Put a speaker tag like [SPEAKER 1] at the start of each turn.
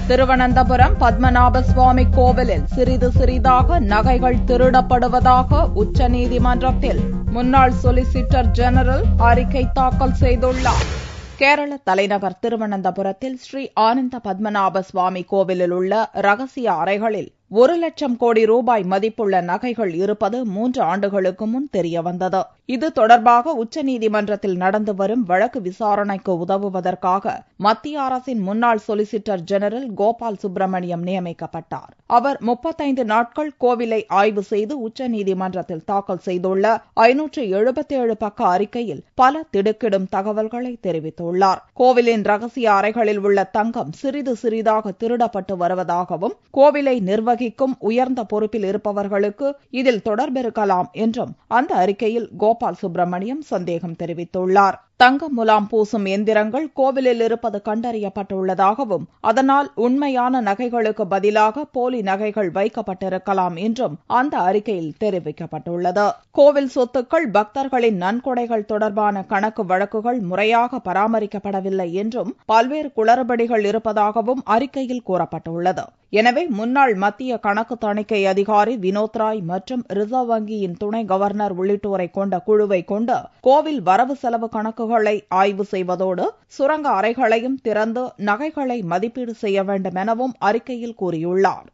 [SPEAKER 1] திருவனந்தபுரம் பத்மநாப சுவாமி கோவிலில் சிறிது சிறிதாக நகைகள் திருடப்படுவதாக உச்சநீதிமன்றத்தில் முன்னாள் சொலிசிட்டர் ஜெனரல் அறிக்கை தாக்கல் செய்துள்ளார். கேரள தலைநகர் திருவனந்தபுரத்தில் ஸ்ரீ ஆனந்த பத்மநாப சுவாமி கோவிலில் உள்ள ரகசிய அறைகளில் 1,00,000 கோடி ரூபாய் மதிப்புள்ள நகைகள் இருப்பது 3 ஆண்டுகளுக்கு முன் தெரியவந்தது. இது தொடர்பாக உச்சநீதிமன்றத்தில் நடந்து வரும் வழக்கு விசாரணைக்கு உதவுவதற்காக மத்திய அரசின் முன்னாள் சொலிசிட்டர் ஜெனரல் கோபால் சுப்பிரமணியம் நியமிக்கப்பட்டார். அவர் 35 நாட்கள் கோவிலை ஆய்வு செய்து உச்சநீதிமன்றத்தில் தாக்கல் செய்துள்ள 577 பக்க அறிக்கையில் பல திடுக்கிடும் தகவல்களை தெரிவித்துள்ளார். கோவிலின் ரகசிய அறைகளில் உள்ள தங்கம் சிறிது சிறிதாக திருடப்பட்டு வருவதாகவும் கோவிலை நிர்வகிக்கும் உயர்ந்த பொறுப்பில் இருப்பவர்களுக்கு இதில் தொடர்பிருக்கலாம் என்றும் அந்த அறிக்கையில் கோபால் சுப்பிரமணியம் சந்தேகம் தெரிவித்துள்ளார். தங்க முலாம் பூசும் எந்திரங்கள் கோவிலில் இருப்பது கண்டறியப்பட்டுள்ளதாகவும் அதனால் உண்மையான நகைகளுக்கு பதிலாக போலி நகைகள் வைக்கப்பட்டிருக்கலாம் என்றும் அந்த அறிக்கையில் தெரிவிக்கப்பட்டுள்ளது. கோவில் சொத்துக்கள், பக்தர்களின் நன்கொடைகள் தொடர்பான கணக்கு வழக்குகள் முறையாக பராமரிக்கப்படவில்லை என்றும் பல்வேறு குளறுபடிகள் இருப்பதாகவும் அறிக்கையில் கூறப்பட்டுள்ளது. எனவே முன்னாள் மத்திய கணக்கு தணிக்கை அதிகாரி வினோத் ராய் மற்றும் ரிசர்வ் வங்கியின் துணை கவர்னர் உள்ளிட்டோரை கொண்ட குழுவை கொண்டு கோவில் வரவு செலவு கணக்குகளை ஆய்வு செய்வதோடு சுரங்க அறைகளையும் திறந்து நகைகளை மதிப்பீடு செய்ய வேண்டும் எனவும் அறிக்கையில் கூறியுள்ளார்.